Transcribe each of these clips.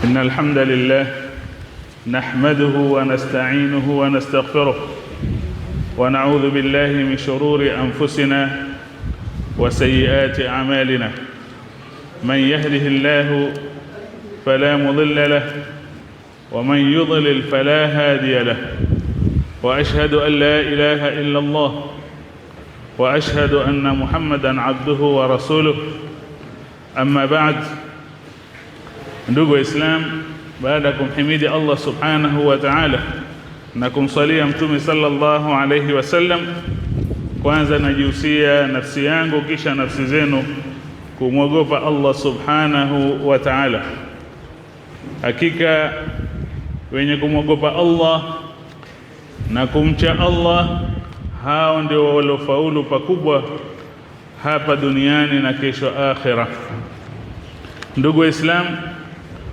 إن الحمد لله نحمده ونستعينه ونستغفره ونعوذ بالله من شرور أنفسنا وسيئات أعمالنا. من يهده الله فلا مضل له ومن يضلل فلا هادي له، وأشهد أن لا إله إلا الله وأشهد أن محمدًا عبده ورسوله. أما بعد، ndugu Islam, baada ya kumhimidi Allah subhanahu wa ta'ala na kumsalia mtume sallallahu alayhi wasallam, kwanza najihusia nafsi yangu kisha nafsi zenu kumwogopa Allah subhanahu wa ta'ala. Hakika wenye kumwogopa Allah na kumcha Allah, hao ndio waliofaulu pakubwa hapa duniani na kesho akhira. Ndugu Islam,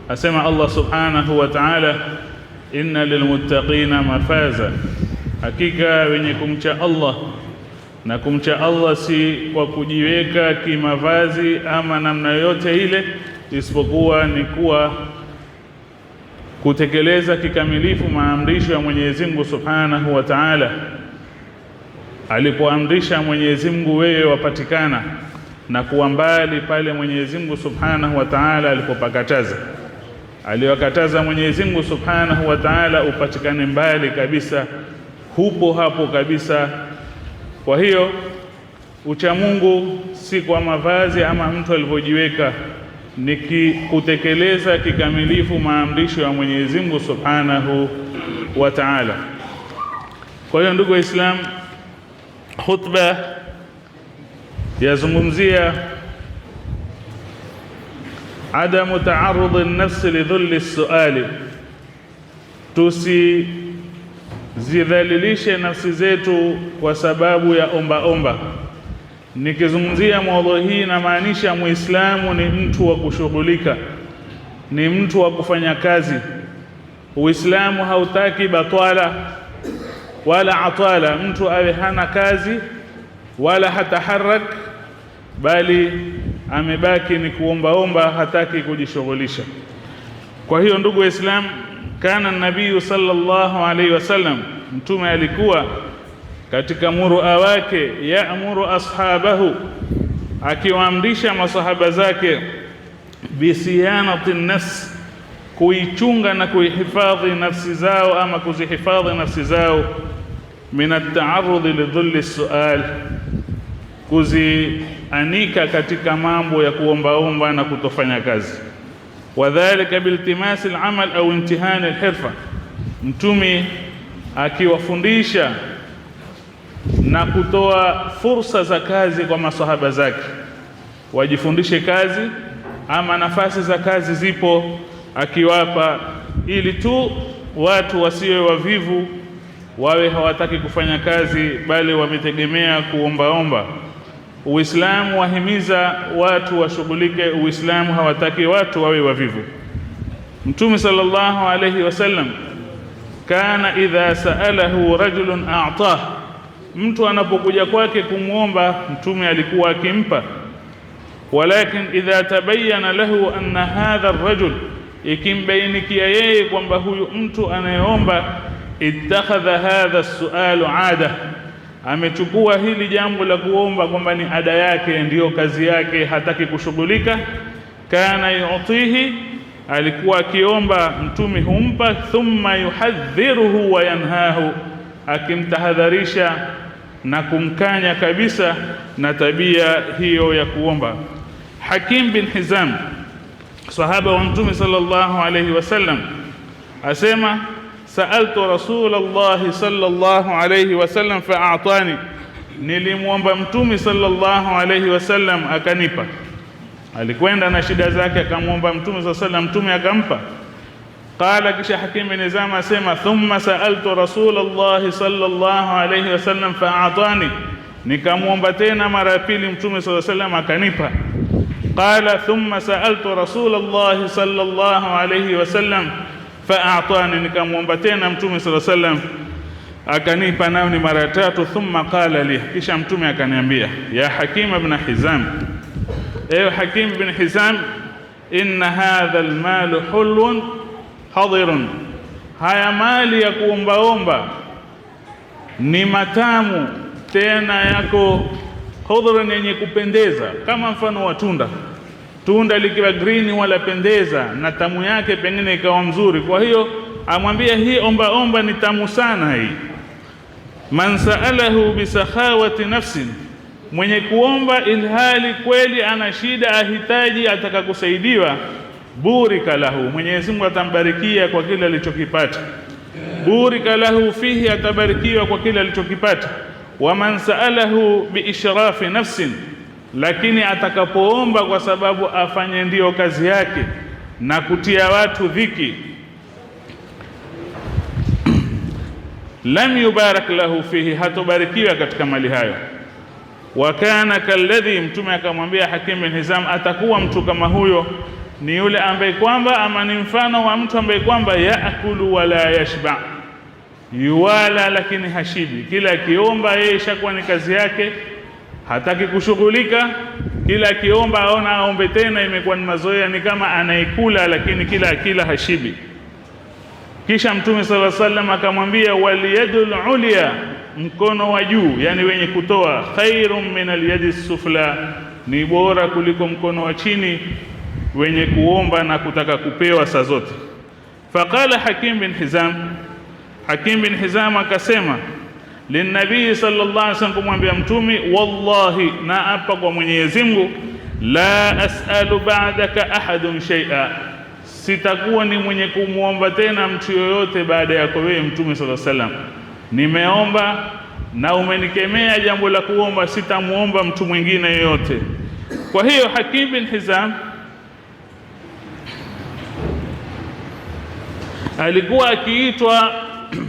asema Allah subhanahu wa ta'ala, inna lilmuttaqina mafaza, hakika wenye kumcha Allah. Na kumcha Allah si kwa kujiweka kimavazi ama namna yote ile, isipokuwa ni kuwa kutekeleza kikamilifu maamrisho ya Mwenyezi Mungu subhanahu wa ta'ala. Alipoamrisha Mwenyezi Mungu wewe wapatikana, na kuwa mbali pale Mwenyezi Mungu subhanahu wa ta'ala alipopakataza. Aliwakataza Mwenyezi Mungu subhanahu wa ta'ala upatikane mbali kabisa, hupo hapo kabisa. Kwa hiyo ucha Mungu si kwa mavazi ama mtu alivyojiweka, ni kutekeleza kikamilifu maamrisho ya Mwenyezi Mungu subhanahu wa ta'ala. Kwa hiyo ndugu Islam, khutba yazungumzia adamu taarudhi an-nafsi lidhulli as-suali, tusizidhalilishe nafsi zetu kwa sababu ya omba. Nikizungumzia mada hii na maanisha Muislamu ni mtu wa kushughulika, ni mtu wa kufanya kazi. Uislamu hautaki batwala wala atwala, mtu awe hana kazi wala hataharak, bali amebaki ni kuomba, hataki kujishughulisha. Kwa hiyo ndugu Islam, kana nabii sallallahu alaihi wasallam, mtume alikuwa katika murua wake, yaamuru ashabahu, akiwaamrisha masahaba zake, bisiyanati nafs, kuichunga na kuihifadhi nafsi zao ama kuzihifadhi nafsi zao, min at-ta'arrud lidhulli as-su'al, kuzianika katika mambo ya kuomba na kutofanya kazi. Wadhālika biltimasi al-amal au imtihani al-hirfa, mtume akiwafundisha na kutoa fursa za kazi kwa masahaba zake, wajifundishe kazi ama nafasi za kazi zipo, akiwapa ili tu watu wasiwe wavivu, wawe hawataki kufanya kazi bali wametegemea kuomba. Uislamu wahimiza watu washughulike, Uislamu hawataki watu wawe wavivu. Mtume sallallahu alayhi wasallam kana idha sa'alahu rajulun a'tah, mtu anapokuja kwake kumuomba mtume alikuwa akimpa. Walakin idha tabayyana lahu anna hadha ar-rajul, ikimbainikia yeye kwamba huyu mtu anayeomba, ittakhadha hadha as-su'alu 'ada, amechukua hili jambo la kuomba kwamba ni ada yake, ndiyo kazi yake, hataki kushughulika. Kana yu'tihi, alikuwa akiomba mtume humpa, thumma yuhadhdhiruhu wa yanhahu, akimtahadharisha na kumkanya kabisa na tabia hiyo ya kuomba. Hakim bin Hizam, sahaba wa mtume sallallahu alayhi wasallam, asema sa'altu Rasulullah sallallahu alayhi wasallam fa'atani, nilimwomba mtume sallallahu alayhi wasallam akanipa. Alikwenda na shida zake akamwomba mtume sallallahu alayhi wasallam, mtume akampa. Qala, kisha Hakim bin Hizam asema thumma sa'altu Rasulullah sallallahu alayhi wasallam fa'atani, nikamwomba tena mara ya pili mtume sallallahu alayhi wasallam akanipa. Qala thumma sa'altu Rasulullah sallallahu alayhi wasallam fa'atani, nikamwomba tena mtume sallallahu alayhi wasallam akanipa, nao ni mara tatu. Thumma qala li, kisha mtume akaniambia, ya Hakim ibn Hizam, ewe Hakim ibn Hizam, inna hadha almalu hulun hadirun, haya mali ya kuombaomba ni matamu tena yako hudhurun, yenye kupendeza, kama mfano wa tunda likiwa green wala pendeza na tamu yake pengine ikawa mzuri. Kwa hiyo amwambia hii omba ni tamu sana hii. Man sa'alahu bisakhawati nafsin, mwenye kuomba ilhali kweli ana shida, ahitaji, ataka kusaidiwa, burika lahu, Mwenyezi Mungu atambarikia kwa kile alichokipata. Burika lahu fihi, atabarikiwa kwa kile alichokipata. Wa man sa'alahu biishrafi nafsin, lakini atakapoomba kwa sababu afanye ndio kazi yake na kutia watu dhiki, lam yubarak lahu fihi, hatobarikiwa katika mali hayo. Wa kana kalladhi, Mtume akamwambia Hakim bin Hizam, atakuwa mtu kama huyo ni yule ambaye kwamba, ama ni mfano wa mtu ambaye kwamba yaakulu wala yashba, yuwala lakini hashibi. Kila akiomba yeye ishakuwa ni kazi yake, hataki kushughulika. Kila akiomba aona aombe tena, imekuwa ni mazoea, ni kama anaikula lakini kila akila hashibi. Kisha Mtume sallallahu alaihi wasallam akamwambia, waliyadul ulya, mkono wa juu, yani wenye kutoa, khairun min alyadi sufla, ni bora kuliko mkono wa chini wenye kuomba na kutaka kupewa saa zote. Faqala Hakim bin Hizam akasema linabii sallallahu alaihi wasallam, kumwambia Mtume, wallahi, na apa kwa Mwenyezi Mungu, la as'alu ba'daka ahadun shay'a, sitakuwa ni mwenye kumuomba tena mtu yoyote baada yako wewe Mtume sallallahu alaihi wasallam. Nimeomba na umenikemea jambo la kuomba, sitamuomba mtu mwingine yoyote. Kwa hiyo Hakim bin Hizam alikuwa akiitwa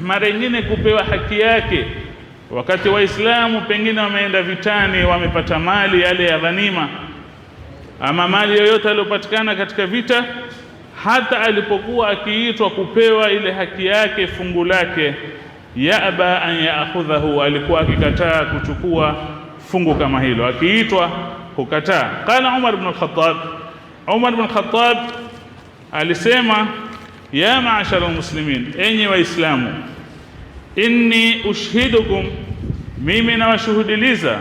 mara nyingine kupewa haki yake wakati Waislamu pengine wameenda vitani, wamepata mali yale ya ghanima ama mali yoyote aliyopatikana katika vita. Hata alipokuwa akiitwa kupewa ile haki yake, fungu lake, yaba an yaakhudhahu, alikuwa akikataa kuchukua fungu kama hilo, akiitwa kukataa. Qala Umar ibn al-Khattab alisema, ya ma'ashara al-muslimin, enyi waislamu, inni ushhidukum, mimi nawashuhudiliza,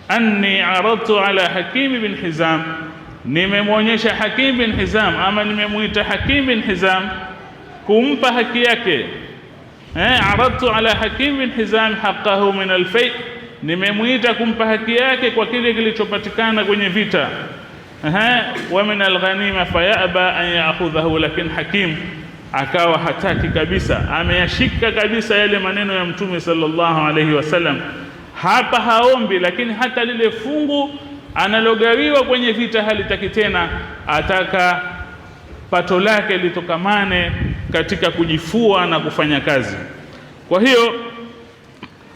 anni aradtu ala Hakim bin Hizam, nimemwonyesha Hakim bin Hizam, ama nimemuita Hakim bin Hizam kumpa haki yake. Aradtu ala Hakim bin Hizam haqqahu min al-fay, nimemuita kumpa haki yake kwa kile kilichopatikana kwenye vita. Wa min al-ghanima fayaba an ya'khudhahu, lakini Hakim akawa hataki kabisa, ameyashika kabisa yale maneno ya Mtume sallallahu alayhi wasallam. Hapa haombi, lakini hata lile fungu analogawiwa kwenye vita halitaki tena, ataka pato lake litokamane katika kujifua na kufanya kazi. Kwa hiyo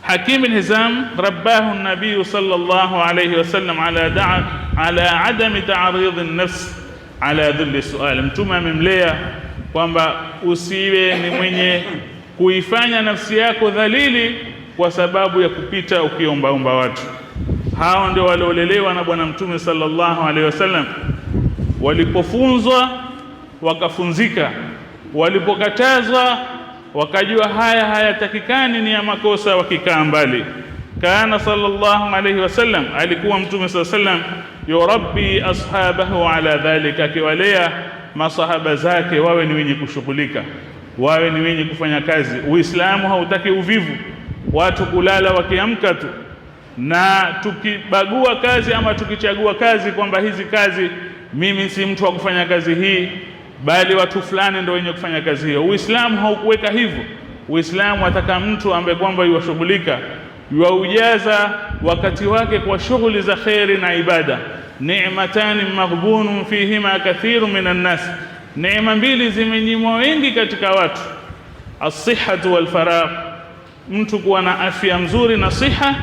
Hakim bin Hizam rabbahu an-nabiy sallallahu alayhi wasallam ala adami ta'rid an-nafs ala dhilli su'al. Mtume amemlea kwamba usiwe ni mwenye kuifanya nafsi yako dhalili kwa sababu ya kupita ukiombaomba watu. Hao ndio waliolelewa na Bwana Mtume sallallahu alaihi wasallam. Walipofunzwa wakafunzika, walipokatazwa wakajua haya hayatakikani, ni ya makosa, wakikaa mbali. Kana sallallahu alaihi wasallam, alikuwa Mtume sallallahu alaihi wasallam yurabbi ashabahu ala dhalika, akiwalea masahaba zake wawe ni wenye kushughulika, wawe ni wenye kufanya kazi. Uislamu hautaki uvivu, watu kulala wakiamka tu, na tukibagua kazi ama tukichagua kazi kwamba hizi kazi mimi si mtu wa kufanya kazi hii, bali watu fulani ndio wenye kufanya kazi hiyo. Uislamu haukuweka hivyo. Uislamu ataka mtu ambaye kwamba yuwashughulika, yuaujaza wakati wake kwa shughuli za khairi na ibada. Ni'matani maghbunun fihima kathirun minan nas, neema mbili zimenyimwa wengi katika watu. As-sihhatu wal faragh, mtu kuwa na afya nzuri na siha,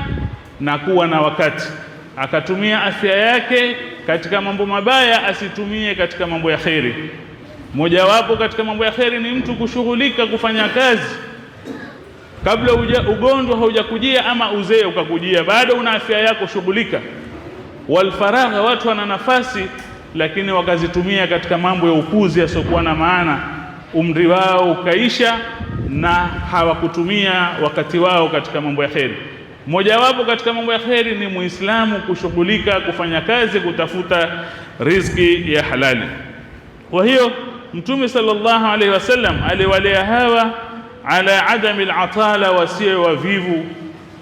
na kuwa na wakati akatumia afya yake katika mambo mabaya, asitumie katika mambo ya khairi. Mojawapo katika mambo ya khairi ni mtu kushughulika kufanya kazi kabla ugonjwa haujakujia ama uzee ukakujia, bado una afya yako, shughulika. Wal faragha, watu wana nafasi lakini wakazitumia katika mambo ya upuzi yasiokuwa na maana, umri wao ukaisha na hawakutumia wakati wao katika mambo ya kheri. Mojawapo katika mambo ya kheri ni Muislamu kushughulika kufanya kazi kutafuta riziki ya halali. Kwa hiyo Mtume sallallahu alaihi wasallam aliwalea hawa ala adami al-atala, wasiwe wavivu,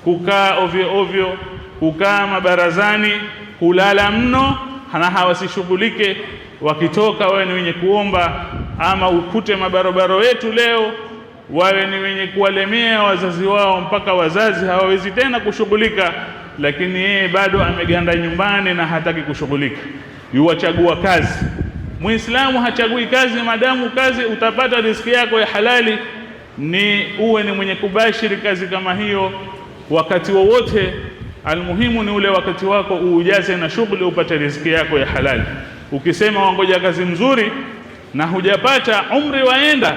kukaa ovyo ovyo, kukaa mabarazani, kulala mno, na hawasishughulike. Wakitoka wawe ni wenye kuomba, ama ukute mabarobaro wetu leo wawe ni wenye kuwalemea wazazi wao mpaka wazazi hawawezi tena kushughulika, lakini yeye bado ameganda nyumbani na hataki kushughulika, yuwachagua kazi. Muislamu hachagui kazi, madamu kazi utapata riziki yako ya halali, ni uwe ni mwenye kubashiri kazi kama hiyo wakati wowote. Almuhimu ni ule wakati wako uujaze na shughuli upate riziki yako ya halali. Ukisema wangoja kazi mzuri na hujapata, umri waenda.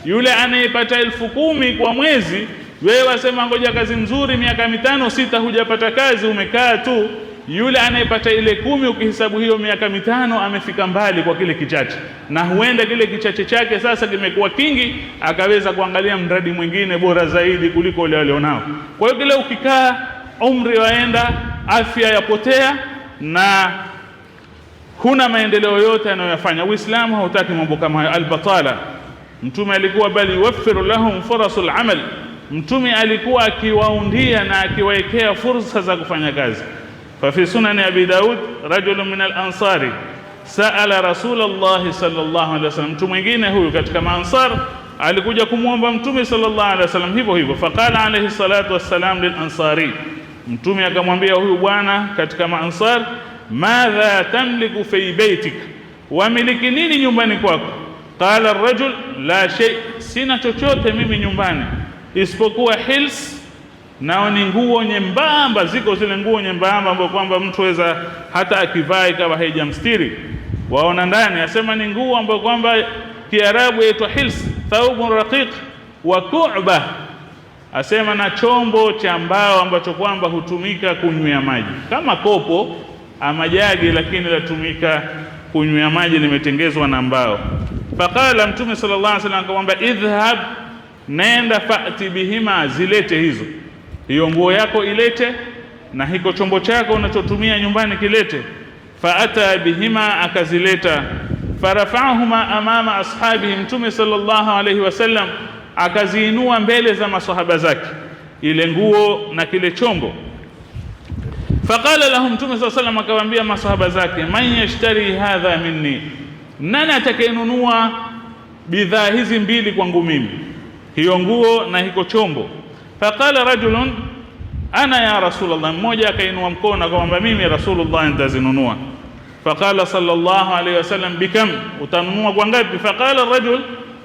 Yule anayepata 10,000 kwa mwezi, wewe wasema ngoja kazi mzuri, miaka 5 6 hujapata kazi, umekaa tu. Yule anayepata ile 10, ukihesabu hiyo miaka 5, amefika mbali kwa kile kichache, na huenda kile kichache chake sasa kimekuwa kingi, akaweza kuangalia mradi mwingine bora zaidi kuliko ule alionao. Kwa hiyo kile ukikaa, umri waenda, afya yapotea na huna maendeleo yote anayofanya. Uislamu hautaki mambo kama hayo, albatala. Mtume alikuwa bali yuwaffiru lahum furasul amal, Mtume alikuwa akiwaundia na akiwaekea fursa za kufanya kazi. ففي سنن أبي داود رجل من الأنصار سأل رسول الله صلى الله عليه وسلم. Mtu mwingine huyu katika maansar alikuja kumuomba Mtume sallallahu alaihi wasallam hivyo hivyo. Faqala alayhi salatu wassalam lil ansari, Mtume akamwambia huyu bwana katika maansar, madha tamliku fi baitik, wamiliki nini nyumbani kwako? Qala ar-rajul la shay, sina chochote mimi nyumbani isipokuwa hils, nao ni nguo nyembamba. Ziko zile nguo nyembamba ambapo kwamba mtu weza hata akivaa ikawa haijamstiri, waona ndani. Asema ni nguo ambapo kwamba Kiarabu yaitwa hils, thawbun raqiq wa ku'ba. Asema na chombo cha mbao ambacho kwamba hutumika kunywea maji, kama kopo ama jagi, lakini latumika kunywea maji, limetengezwa na mbao. Faqala Mtume sallallahu alaihi wasallam akamwambia, idhhab, nenda, fa'ti bihima, zilete hizo, hiyo nguo yako ilete, na hiko chombo chako unachotumia nyumbani kilete. Faata bihima, akazileta. Farafa'ahuma amama ashabihi, Mtume sallallahu alayhi wasallam akaziinua mbele za masahaba zake, ile nguo na kile chombo. Faqala lahum, Mtume sallallahu alayhi wasallam akawaambia masahaba zake, man yashtari hadha minni, nani atakayenunua bidhaa hizi mbili kwangu mimi, hiyo nguo na hiko chombo? Faqala rajulun ana ya Rasulullah, mmoja akainua mkono akamwambia, mimi Rasulullah nitazinunua. Faqala sallallahu alayhi wasallam, bikam, utanunua kwa ngapi? Faqala rajul,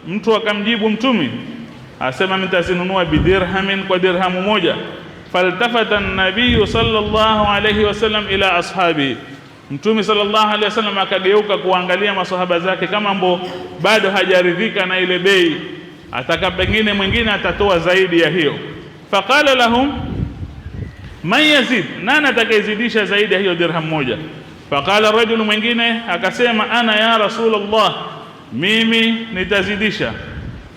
mtu akamjibu Mtume asema, nitazinunua bidirhamin, kwa dirhamu moja. Faltafata an-nabiy sallallahu alayhi wasallam ila ashabi, Mtume sallallahu alayhi wasallam akageuka kuangalia masahaba zake, kama mbo bado hajaridhika na ile bei, ataka pengine mwingine atatoa zaidi ya hiyo. Faqala lahum man yazid, nani atakayezidisha zaidi ya hiyo dirham moja? Faqala rajul, mwingine akasema, ana ya Rasulullah, mimi nitazidisha,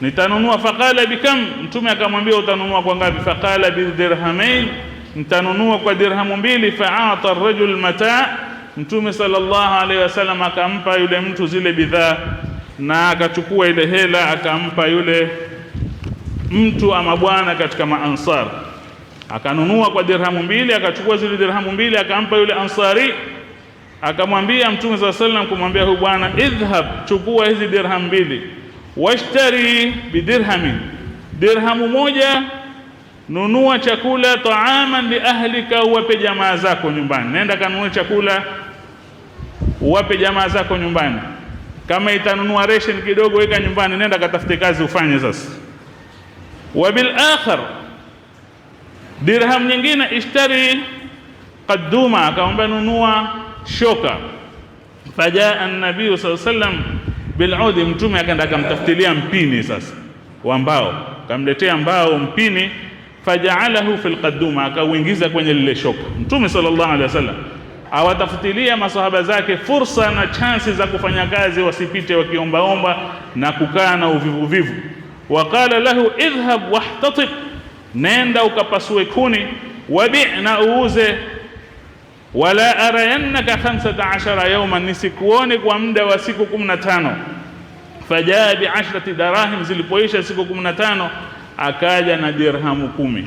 nitanunua. Faqala bikam, Mtume akamwambia, utanunua kwa ngapi? Faqala bidirhamain, nitanunua kwa dirhamu mbili. Fa'ata ar-rajul mata', Mtume sallallahu alaihi wasallam akampa yule mtu zile bidhaa, na akachukua ile hela akampa yule mtu ama bwana katika maansar. Akanunua kwa dirhamu mbili, akachukua zile dirhamu mbili akampa yule ansari. Akamwambia Mtume sallallahu alaihi wasallam kumwambia huyu bwana, idhhab, chukua hizi dirhamu mbili, washtari bidirhamin, dirhamu moja nunua chakula, taaman li ahlika, uwape jamaa zako nyumbani. Nenda kanunue chakula uwape jamaa zako nyumbani. Kama itanunua ration kidogo, weka nyumbani, nenda katafute kazi ufanye sasa. Wa bil akhar, dirham nyingine, ishtari qadduma, akamwambia nunua shoka. Fajaa an-nabii sallallahu alayhi wasallam bil udi, Mtume akaenda akamtafutilia mpini sasa wa mbao, akamletea mbao mpini. Faja'alahu fil qadduma, akauingiza kwenye lile shoka. Mtume sallallahu alaihi wasallam awatafutilia masahaba zake fursa na chansi za kufanya kazi, wasipite wakiombaomba na kukaa na uvivu. Waqala lahu idhhab wahtatib, nenda ukapasue kuni, wabi' na uuze, wala arayannaka 15 yawman, nisikuone kwa muda wa siku 15. Fajaa bi10 darahim, zilipoisha siku 15 akaja na dirhamu 10.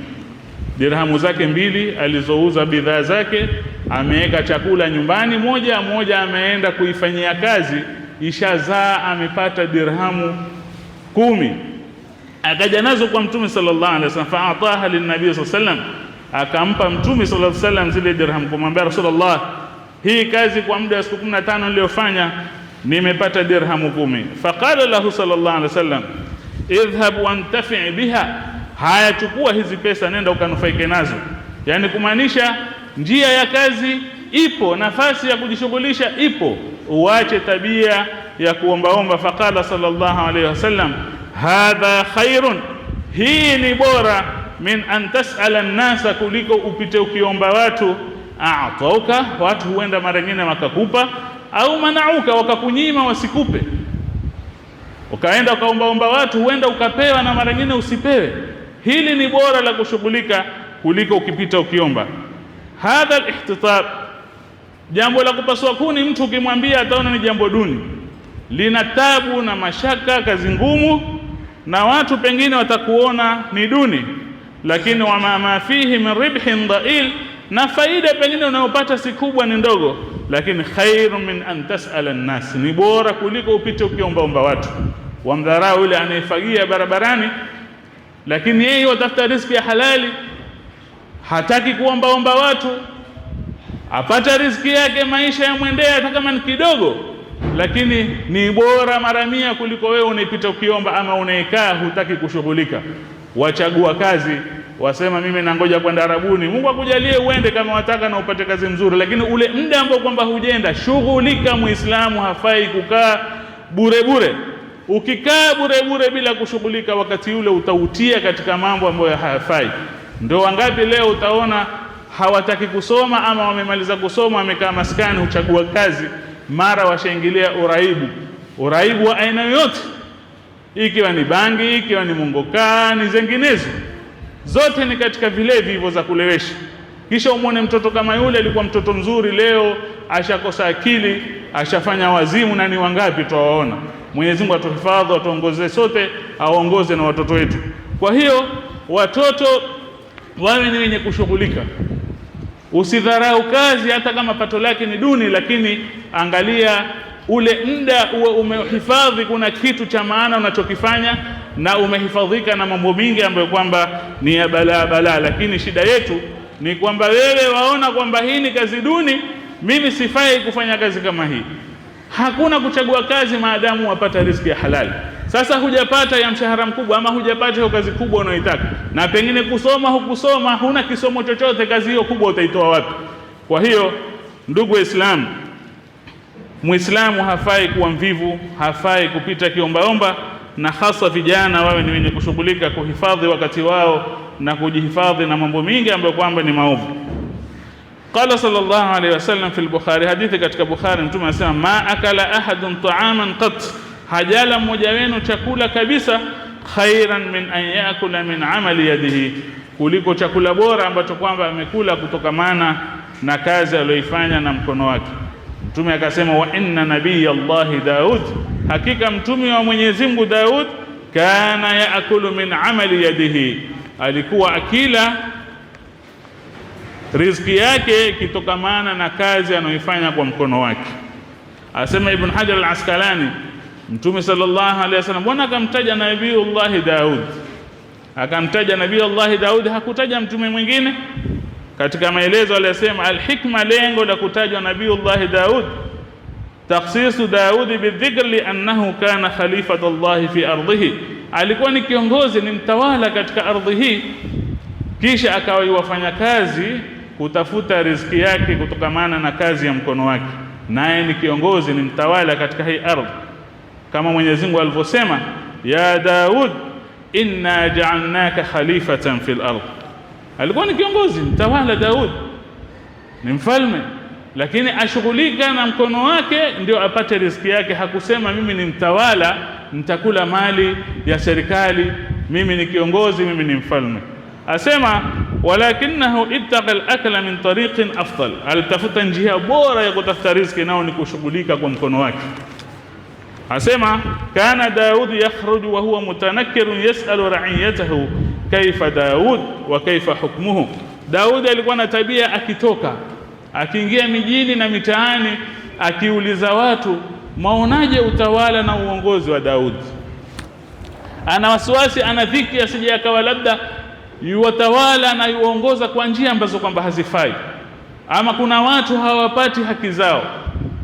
Dirhamu zake 2 alizouza bidhaa zake, ameweka chakula nyumbani, moja ameenda kuifanyia kazi, ishazaa amepata dirhamu 10. Akaja nazo kwa Mtume sallallahu alaihi wasallam, fa'ataha lin-nabii sallallahu alaihi wasallam, akampa Mtume sallallahu alaihi wasallam zile dirhamu, kumwambia Rasulullah, hii kazi kwa muda wa siku 15 niliyofanya nimepata dirhamu 10. Faqala lahu sallallahu alaihi wasallam, idhhab wantafi' biha, haya chukua hizi pesa, nenda ukanufaike nazo. Yani kumaanisha njia ya kazi ipo, nafasi ya kujishughulisha ipo, uache tabia ya kuombaomba. Faqala sallallahu alaihi wasallam, hadha khairun, hii ni bora, min an tas'ala an-nasa, kuliko upite ukiomba watu, a'tauka, watu huenda mara nyingine wakakupa, au manauka, wakakunyima wasikupe. Ukaenda ukaombaomba watu, huenda ukapewa na mara nyingine usipewe. Hili ni bora la kushughulika kuliko ukipita ukiomba. Hadha al-ihtitab, jambo la kupasua kuni, mtu ukimwambia ataona ni jambo duni, lina tabu na mashaka, kazi ngumu, na watu pengine watakuona ni duni. Lakini wama ma fihi min ribhin dha'il, na faida pengine unayopata si kubwa, ni ndogo, lakini khairun min an tas'ala an-nas, ni bora kuliko upite ukiombaomba watu. Wamdharau yule anayefagia barabarani, lakini yeye watafuta riziki ya halali, hataki kuombaomba watu, apata riziki yake, maisha yamwendea hata kama ni kidogo, lakini ni bora mara 100 kuliko wewe unaipita ukiomba ama unaikaa hutaki kushughulika. Wachagua kazi, wasema mimi nangoja kwenda Arabuni. Mungu akujalie uende kama wataka na upate kazi nzuri, lakini ule muda ambao kwamba hujenda, shughulika. Muislamu hafai kukaa bure. Ukikaa bure bila kushughulika, wakati ule utautia katika mambo ambayo hayafai. Ndio wangapi leo utaona hawataki kusoma, ama wamemaliza kusoma wamekaa maskani, huchagua kazi, mara washaingilia uraibu wa aina yote, ikiwa ni bangi, ikiwa ni mongokaa, ni zinginezo, zote ni katika vilevi hivyo za kulewesha. Kisha umwone mtoto kama yule alikuwa mtoto mzuri, leo ashakosa akili, ashafanya wazimu, na ni wangapi tuwaona. Mwenyezi Mungu atuhifadhi, atuongoze sote, aongoze na watoto wetu. Kwa hiyo watoto wawe ni wenye kushughulika. Usidharau kazi hata kama pato lake ni duni, lakini angalia ule muda uwe umehifadhi, kuna kitu cha maana unachokifanya, na umehifadhika na mambo mingi ambayo kwamba ni ya balaa. Lakini shida yetu ni kwamba wewe waona kwamba hii ni kazi duni, mimi sifai kufanya kazi kama hii. Hakuna kuchagua kazi maadamu wapata riziki ya halali. Sasa hujapata ya mshahara mkubwa, ama hujapata hiyo kazi kubwa unayoitaka, na pengine kusoma hukusoma, huna kisomo chochote, kazi hiyo kubwa utaitoa wapi? Kwa hiyo ndugu Waislamu, Muislamu hafai kuwa mvivu, hafai kupita kiombaomba, na hasa vijana wawe ni wenye kushughulika kuhifadhi wakati wao na kujihifadhi na mambo mingi ambayo kwamba ni maovu. Qala sallallahu alayhi wasallam fi al-Bukhari, hadithi katika Bukhari, Mtume anasema, ma akala ahadun ta'aman qat, hajala mmoja wenu chakula kabisa, khairan min an yakula min amali yadihi, kuliko chakula bora ambacho kwamba amekula kutokamana na kazi aliyoifanya na mkono wake. Mtume akasema, wa inna nabiyallahi Daud, hakika mtume wa Mwenyezi Mungu Daud, kana yaakulu min amali yadihi, alikuwa akila riziki yake kitokamana na kazi anayoifanya kwa mkono wake. Asema Ibn Hajar al-Asqalani, Mtume sallallahu alaihi wasallam bwana akamtaja Nabiiullah Daud, akamtaja Nabiiullah Daud, hakutaja mtume mwingine. Katika maelezo aliyosema, al-hikma, lengo la kutajwa Nabiiullah Daud, takhsisu Daud bidhikr li annahu kana khalifatullah fi ardhihi, alikuwa ni kiongozi, ni mtawala katika ardhi hii, kisha akawa wafanya kazi kutafuta riziki yake kutokamana na kazi ya mkono wake, naye ni kiongozi, ni mtawala katika hii ardhi, kama Mwenyezi Mungu alivyosema, ya Daud inna ja'alnaka khalifatan fil ardh. Alikuwa ni kiongozi, mtawala Daud, ni mfalme, lakini ashughulika na mkono wake ndio apate riziki yake. Hakusema mimi ni mtawala, nitakula mali ya serikali, mimi ni kiongozi, mimi ni mfalme. Asema walakinahu ittaqa al-akla min tariqin afdal, alitafuta njia bora ya kutafuta riziki, nao ni kushughulika kwa mkono wake. Asema kana Daud yakhruju wa huwa mutanakkirun yas'alu ra'iyatahu kaifa Daud wa kaifa hukmuhu. Daud alikuwa na tabia akitoka, akiingia mijini na mitaani, akiuliza watu maonaje utawala na uongozi wa Daud. Ana wasiwasi, ana dhiki asije akawa labda yuwatawala na yuongoza kwa njia ambazo kwamba hazifai, ama kuna watu hawapati haki zao.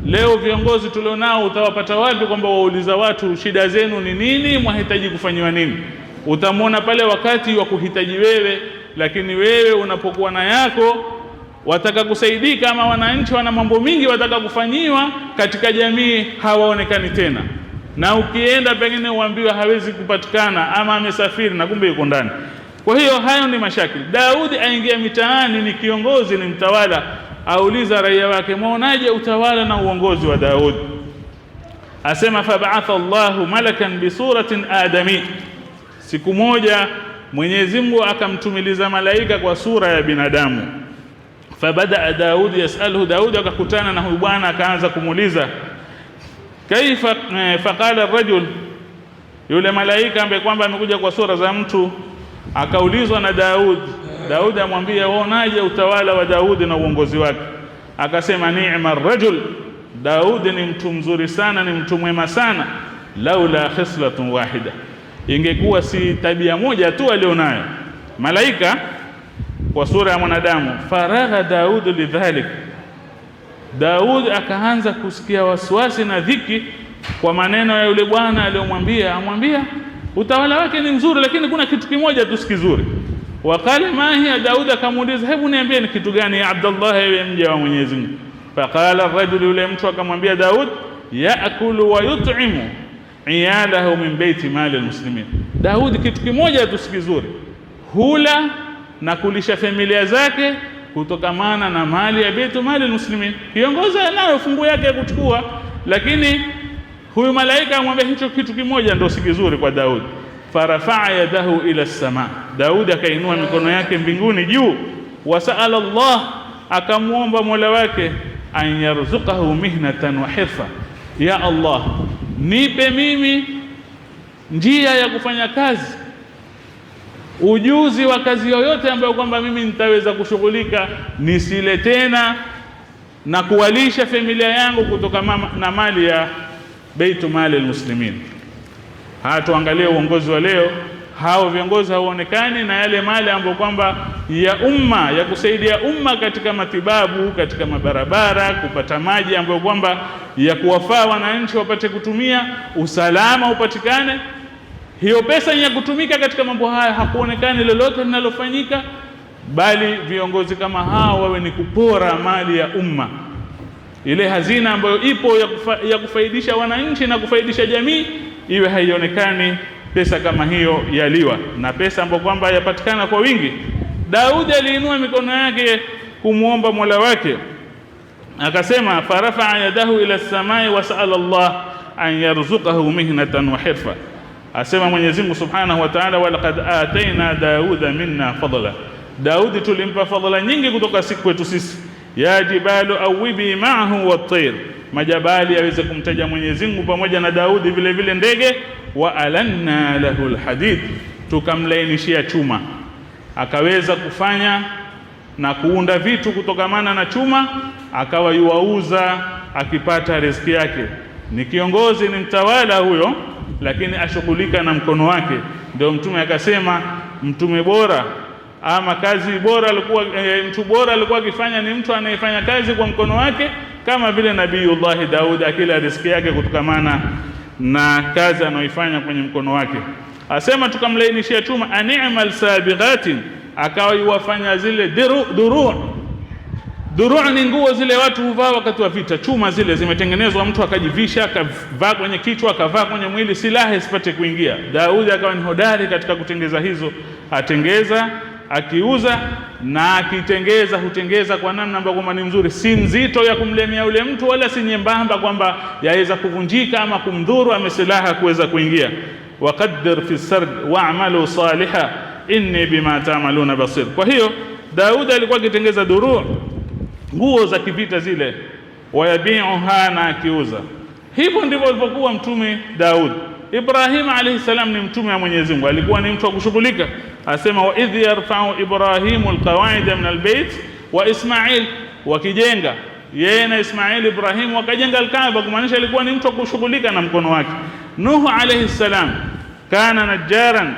Leo viongozi tulionao utawapata wapi kwamba wauliza watu shida zenu ni nini, mwahitaji kufanywa nini? Utamwona pale wakati wa kuhitaji wewe, lakini wewe unapokuwa na yako wataka kusaidika, ama wananchi wana mambo mingi wataka kufanyiwa katika jamii, hawaonekani tena. Na ukienda pengine uambiwa hawezi kupatikana ama amesafiri na kumbe yuko ndani. Kwa hiyo hayo ni mashakili. Daudi aingia mitaani, ni kiongozi, ni mtawala, auliza raia wake muonaje utawala na uongozi wa Daudi. Asema fab'atha Allahu malakan bi suratin adami, siku moja Mwenyezi Mungu akamtumiliza malaika kwa sura ya binadamu. Fabada Daud yasaluhu, Daudi akakutana na huyu bwana akaanza kumuuliza kaifa, faqala ar-rajul, yule malaika ambaye kwamba amekuja kwa sura za mtu akaulizwa na Daud. Daudi amwambia waonaje utawala wa Daudi na uongozi wake? Akasema ni'ma ar-rajul, Daudi ni mtu mzuri sana, ni mtu mwema sana, laula khislatun wahida, ingekuwa si tabia moja tu alionayo malaika kwa sura ya mwanadamu. Faragha Daud lidhalik, Daud akaanza kusikia wasiwasi na dhiki kwa maneno ya yule bwana aliyomwambia. Amwambia utawala wake ni mzuri, lakini kuna kitu kimoja tu si kizuri. Wakala ma hiya, Daud akamuuliza hebu niambie ni kitu gani ya Abdullah, ewe mja wa Mwenyezi Mungu? Faqala ar-rajul, yule mtu akamwambia Daud, yaakulu wa yut'imu iyalahu min baiti mali almuslimin. Daud kitu kimoja tu si kizuri, hula na kulisha familia zake kutokamana na mali ya baitu mali almuslimin. Kiongozi anayo fungu yake ya kuchukua, lakini huyu malaika amwambia hicho kitu kimoja ndio si kizuri kwa Daud. Farafa'a yadahu ila as-sama, Daud akainua mikono yake mbinguni juu. Wasaala Allah, akamuomba Mola wake, an yarzuqahu mihnatan wa hirfa, ya Allah nipe mimi njia ya kufanya kazi, ujuzi wa kazi yoyote ambayo kwamba mimi nitaweza kushughulika, nisile tena na kuwalisha familia yangu kutoka na mali ya baitu mali almuslimin. Tuangalie uongozi wa leo, hao viongozi hawaonekani na yale mali ambayo kwamba ya umma, ya kusaidia umma katika matibabu, katika mabarabara, kupata maji ambayo kwamba ya kuwafaa wananchi wapate kutumia, usalama upatikane. Hiyo pesa ya kutumika katika mambo haya hakuonekani lolote linalofanyika, bali viongozi kama hao wawe ni kupora mali ya umma. Ile hazina ambayo ipo ya kufaidisha wananchi na kufaidisha jamii, iwe haionekani pesa kama hiyo yaliwa, na pesa ambayo kwamba yapatikana kwa wingi. Daudi aliinua mikono yake kumuomba Mola wake, akasema farafa'a yadahu ila as-samai wa sa'ala Allah an yarzuqahu mihnatan wa hirfa. Asema Mwenyezi Mungu Subhanahu wa Ta'ala, wa laqad atayna Dauda minna fadla, Daudi tulimpa fadla nyingi kutoka siku kwetu sisi. Ya jibalu awibi ma'ahu wat-tayr, majabali yaweze kumtaja Mwenyezi Mungu pamoja na Daudi, vile vile ndege. Wa alanna lahu alhadid, tukamlainishia chuma, akaweza kufanya na kuunda vitu kutokamana na chuma, akawa yuauza akipata riziki yake. Ni kiongozi, ni mtawala huyo, lakini ashughulika na mkono wake. Ndio mtume akasema mtume bora ama kazi bora alikuwa mtu bora alikuwa akifanya ni mtu anayefanya kazi kwa mkono wake, kama vile Nabiiullah Daud akila riziki yake kutokamana na kazi anayoifanya kwenye mkono wake. Asema tukamlainishia chuma, ani'mal sabighatin, akawa yuwafanya zile duru' ni nguo zile watu huvaa wakati wa vita, chuma zile zimetengenezwa, mtu akajivisha akavaa kwenye kichwa akavaa kwenye mwili, silaha isipate kuingia. Daudi akawa ni hodari katika kutengeza hizo, atengeza akiuza na akitengeza, hutengeza kwa namna ambayo kwamba ni mzuri, si nzito ya kumlemea yule mtu, wala si nyembamba kwamba yaweza kuvunjika ama kumdhuru, amesilaha kuweza kuingia. Waqaddir fi sard wa'malu saliha inni bima ta'maluna basir. Kwa hiyo Daud alikuwa akitengeza nguo za kivita zile, wayabiuha, na akiuza. Hivyo ndivyo alivyokuwa Mtume Daud. Ibrahim alayhi salam ni mtume wa Mwenyezi Mungu, alikuwa ni mtu wa kushughulika. Asema wa idh yarfa'u Ibrahimu alqawaida min albayt wa Ismail, wakijenga yeye na Ismail, Ibrahim wakajenga Alkaaba, kumaanisha alikuwa ni mtu wa kushughulika na mkono wake. Nuh alayhi salam kana najjaran,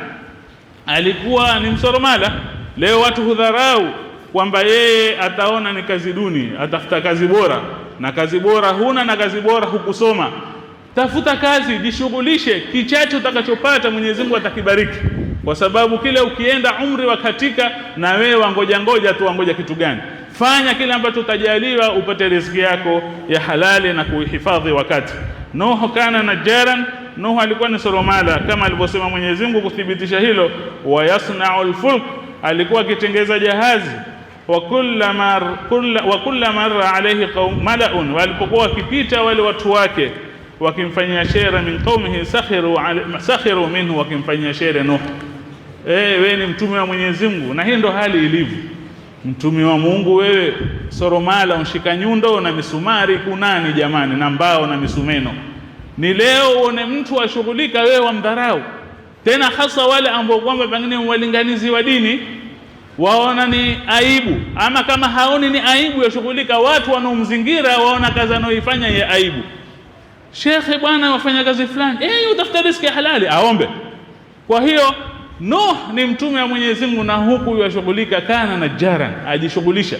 alikuwa ni msoromala. Leo watu hudharau kwamba yeye ataona ni kazi duni, atafuta kazi bora, na kazi bora huna, na kazi bora hukusoma. Tafuta kazi, jishughulishe, kichache utakachopata Mwenyezi Mungu atakibariki, kwa sababu kile ukienda umri wakatika, na wewe wangoja tu, wangoja kitu gani? Fanya kile ambacho utajaliwa upate riziki yako ya halali na kuhifadhi wakati. Nuh kana najjaran, Nuh alikuwa ni soromala kama alivyosema Mwenyezi Mungu kuthibitisha hilo. Wa yasna'u al-fulk, alikuwa akitengeza jahazi. Wa kullama marra alayhi mala'un, walipokuwa wakipita wale watu wake wakimfanyia shere min qaumihi sakhiru minhu, wakimfanyia shere Nuh. Wewe ni mtume wa Mwenyezi Mungu, na hii ndo hali ilivyo. Mtume wa Mungu wewe soromala, unshika nyundo na misumari kunani jamani, na mbao na misumeno. Ni leo uone mtu ashughulika, wewe wamdharau. Tena hasa wale ambao kwamba pengine walinganizi wa dini, waona ni aibu, ama kama haoni ni aibu ya shughulika, watu wanaomzingira waona kazi anayoifanya ya aibu. Shekhe bwana wafanya kazi fulani, utafuta riziki ya halali, aombe. Kwa hiyo Nuh ni mtume wa Mwenyezi Mungu, na huku yashughulika kana najjaran, ajishughulisha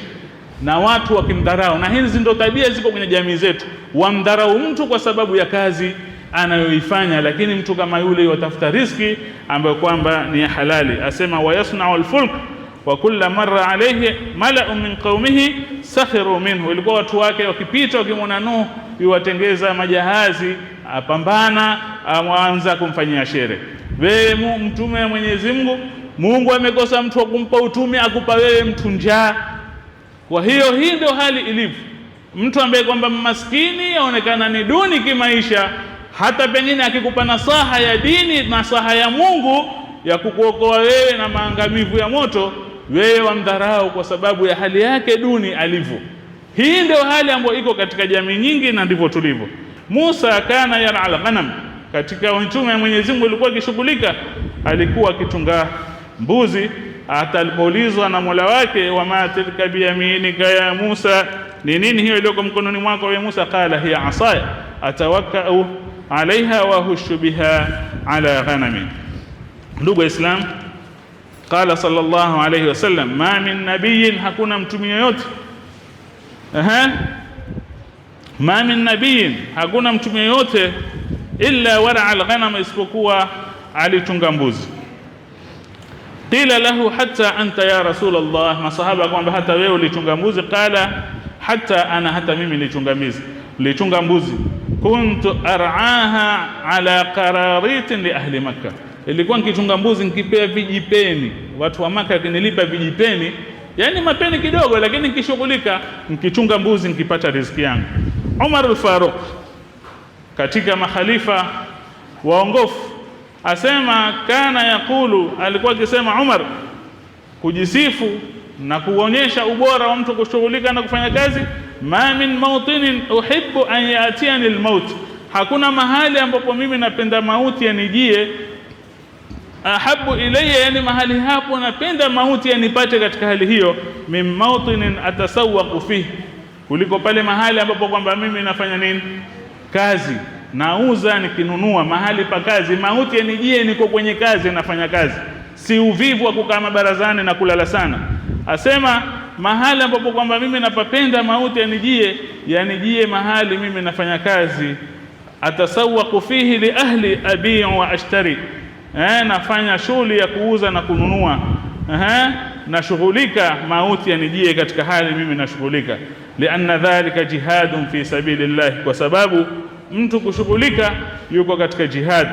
na watu wakimdharau. Na hizi ndio tabia ziko kwenye jamii zetu, wamdharau mtu kwa sababu ya kazi anayoifanya, lakini mtu kama yule watafuta riziki ambayo kwamba ni ya halali. Asema wa yasna'u al-fulk wa kulla marra alayhi mala'un min qaumihi sakhiru minhu, ilikuwa watu wake wakipita wakimwona Nuh yuwatengeza majahazi, apambana, amwanza kumfanyia shere. Wewe mtume wa Mwenyezi Mungu, Mungu amekosa mtu wa kumpa utume, akupa wewe mtu njaa. Kwa hiyo hii ndio hali ilivyo. Mtu ambaye kwamba maskini aonekana ni duni kimaisha, hata pengine akikupa nasaha ya dini, nasaha ya Mungu ya kukuokoa wewe na maangamivu ya moto, wewe wamdharau kwa sababu ya hali yake duni alivyo. Hii ndio hali ambayo iko katika jamii nyingi, na ndivyo tulivyo. Musa kana yar'al ghanam, katika mtume wa Mwenyezi Mungu alikuwa akishughulika, alikuwa akitunga mbuzi. Hata alipoulizwa na Mola wake, wama tilka biyaminika ya Musa, ni nini hiyo iliyoko mkononi mwako wewe Musa? Qala hiya asaya atawakkau alaiha wa hushu biha ala ghanami. Ndugu Islam, qala sallallahu alayhi wasallam, ma min nabiyyin, hakuna mtume yoyote, ma min nabiyyin, hakuna mtume yoyote, illa wara'a al-ghanam, isipokuwa alitunga mbuzi. Qila lahu hatta anta ya Rasulullah, masahaba kwamba hata wewe ulitunga mbuzi? Qala hatta ana, hata mimi nilitunga mbuzi. Kuntu ar'aha ala qararitin li ahli Makkah, ilikuwa nikitunga mbuzi nikipea vijipeni watu wa Makkah, kinilipa vijipeni, yani mapeni kidogo, lakini nikishughulika nikichunga mbuzi nikipata riziki yangu. Umar al-Faruq katika makhalifa waongofu asema, kana yakulu, alikuwa akisema Umar kujisifu na kuonyesha ubora wa mtu kushughulika na kufanya kazi, ma min mawtinin uhibbu an yatiani al-maut, hakuna mahali ambapo mimi napenda mauti yanijie, ahabu ilayya, yani mahali hapo napenda mauti yanipate katika hali hiyo, min mawtinin atasawwaqu fihi, kuliko pale mahali ambapo kwamba mimi nafanya nini, kazi, nauza, nikinunua mahali pa kazi, mauti yanijie niko kwenye kazi, nafanya kazi, si uvivu wa kukaa mabarazani na kulala sana. Asema mahali ambapo kwamba mimi napapenda mauti yanijie mahali mimi nafanya kazi, atasawwaqu fihi li ahli abi'u wa ashtari, nafanya shughuli ya kuuza na kununua, nashughulika, mauti yanijie katika hali mimi nashughulika. Lianna dhalika jihadun fi sabilillah, kwa sababu mtu kushughulika yuko katika jihad,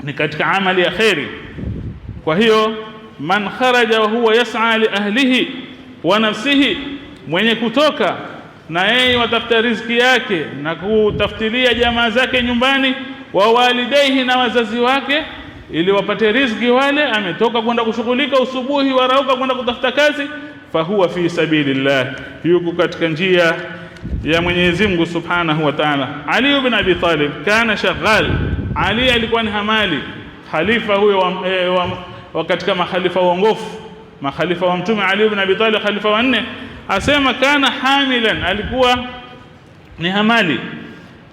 ni katika amali ya khairi. Kwa hiyo man kharaja wa huwa yas'a li ahlihi wa nafsihi, mwenye kutoka na yeye watafuta riziki yake na kutafutilia jamaa zake nyumbani, wa walidaihi, na wazazi wake, ili wapate riziki wale. Ametoka kwenda kushughulika usubuhi, warauka kwenda kutafuta kazi, fahuwa fi sabilillah, yuko katika njia ya Mwenyezi Mungu Subhanahu wa Ta'ala. Ali ibn Abi Talib kana shaghal, Ali alikuwa ni hamali, khalifa huyo wa katika makhalifa waongofu, makhalifa wa Mtume. Ali ibn Abi Talib khalifa wa 4, asema kana hamilan, alikuwa ni hamali,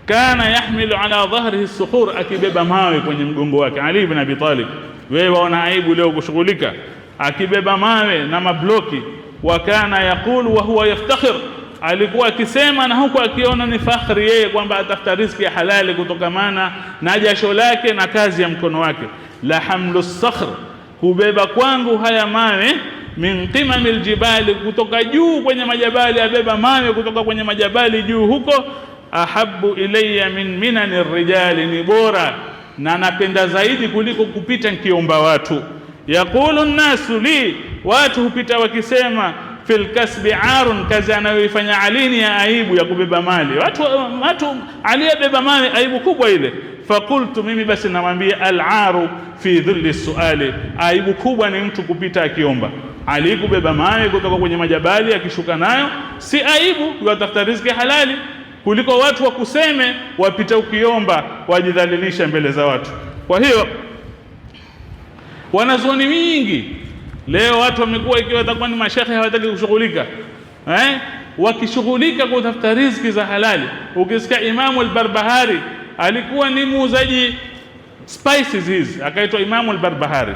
kana yahmilu ala dhahrihi as-sukhur, akibeba mawe kwenye mgongo wake. Ali ibn Abi Talib, wewe waona aibu leo kushughulika, akibeba mawe na mabloki. Wa kana yaqulu wa huwa yaftakhir, alikuwa akisema na huko akiona ni fakhri yeye kwamba atafuta riziki ya halali kutokamana na jasho lake na kazi ya mkono wake. La hamlu as-sakhr, kubeba kwangu haya mawe, min qimamil jibali, kutoka juu kwenye majabali, abeba mawe kutoka kwenye majabali juu huko. Ahabbu ilayya min minanir rijali, ni bora na napenda zaidi kuliko kupita nikiomba watu. Yaqulu an-nasu li, watu hupita wakisema, fil kasbi arun, kazi anayoifanya Ali ni ya aibu ya kubeba mali. Watu Ali abeba mali, aibu kubwa ile. Fakultu, mimi basi namwambia, al-aru fi dhilli suali, aibu kubwa ni mtu kupita akiomba. Ali kubeba mawe kutoka kwenye majabali akishuka nayo si aibu, yatafuta riziki halali, kuliko watu wakuseme wapita ukiomba, wajidhalilisha mbele za watu. Kwa hiyo wanazuoni wingi leo watu wamekuwa, ikiwa watakuwa ni mashekhe hawataki kushughulika, wakishughulika kutafuta riziki za halali. Ukisikia Imamu al-Barbahari alikuwa ni muuzaji spices hizi, akaitwa Imamu al-Barbahari.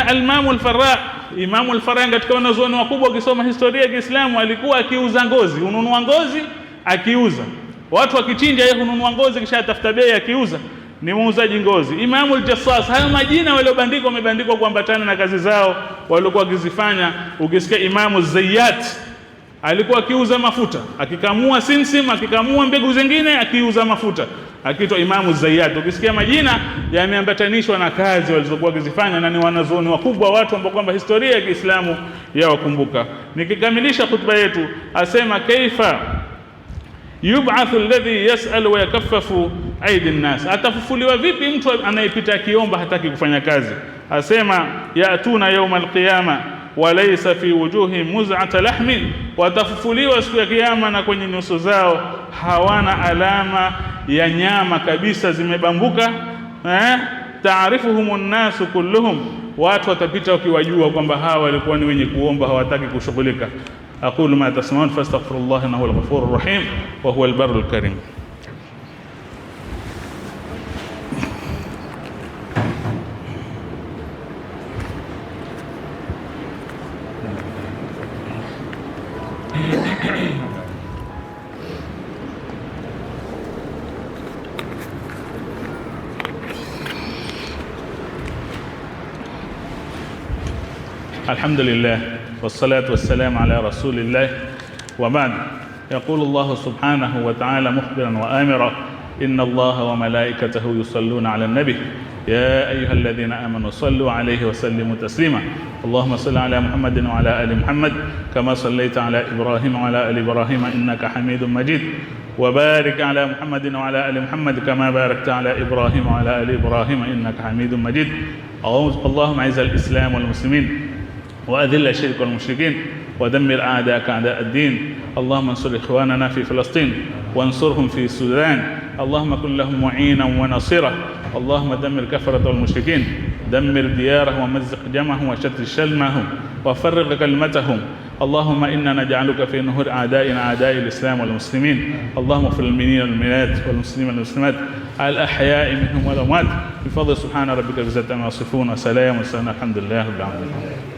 Al-Imamu al-Farra, Imamu al-Farra katika wanazuoni wakubwa, ukisoma historia ya Kiislamu, alikuwa akiuza ngozi, ununua ngozi akiuza. Watu wakichinja yeye hununua ngozi kisha atafuta bei akiuza, ni muuzaji ngozi. Imamu al-Jassas, hayo majina waliobandikwa wamebandikwa kuambatana na kazi zao waliokuwa wakizifanya. Ukisikia Imamu Zayyat alikuwa akiuza mafuta, akikamua simsim, akikamua mbegu zingine, akiuza mafuta, akiitwa Imamu Zayyat. Ukisikia majina yameambatanishwa na kazi walizokuwa wakizifanya, na ni wanazuoni wakubwa, watu ambao kwamba historia ya Kiislamu yawakumbuka. Nikikamilisha khutba yetu, asema kaifa yub'athu alladhi yas'al wa yakaffafu aidi an-nas, atafufuliwa vipi mtu anayepita akiomba hataki kufanya kazi? Asema ya'tuna yawm al-qiyama wa laysa fi wujuhi muz'ata lahmin, watafufuliwa siku ya kiyama na kwenye nyuso zao hawana alama ya nyama kabisa, zimebambuka. Taarifuhumun nasu kulluhum, watu watapita wakiwajua kwamba hawa walikuwa ni wenye kuomba, hawataki kushughulika. أقول ما تسمعون فاستغفر الله إنه هو الغفور الرحيم وهو البر الكريم. الحمد لله والصلاة والسلام على رسول الله، وبعد. يقول الله سبحانه وتعالى مخبرا وآمرا: إن الله وملائكته يصلون على النبي يا أيها الذين آمنوا صلوا عليه وسلموا تسليما. اللهم صل على محمد وعلى آل محمد كما صليت على إبراهيم وعلى آل إبراهيم إنك حميد مجيد، وبارك على محمد وعلى آل محمد كما باركت على إبراهيم وعلى آل إبراهيم إنك حميد مجيد. اللهم أعز الإسلام والمسلمين وأذل الشرك والمشركين ودمر أعداءك أعداء الدين. اللهم انصر إخواننا في فلسطين وانصرهم في السودان، اللهم كن لهم معينا ونصيرا. اللهم دمر كفرة والمشركين، دمر ديارهم ومزق جمعهم وشتت شلمهم وفرق كلمتهم. اللهم إنا نجعلك في نهور أعدائنا أعداء الإسلام والمسلمين. اللهم اغفر للمؤمنين والمؤمنات والمسلمين والمسلمات الأحياء منهم والأموات، بفضل سبحان ربك رب العزة عما يصفون وسلام الحمد لله رب العالمين.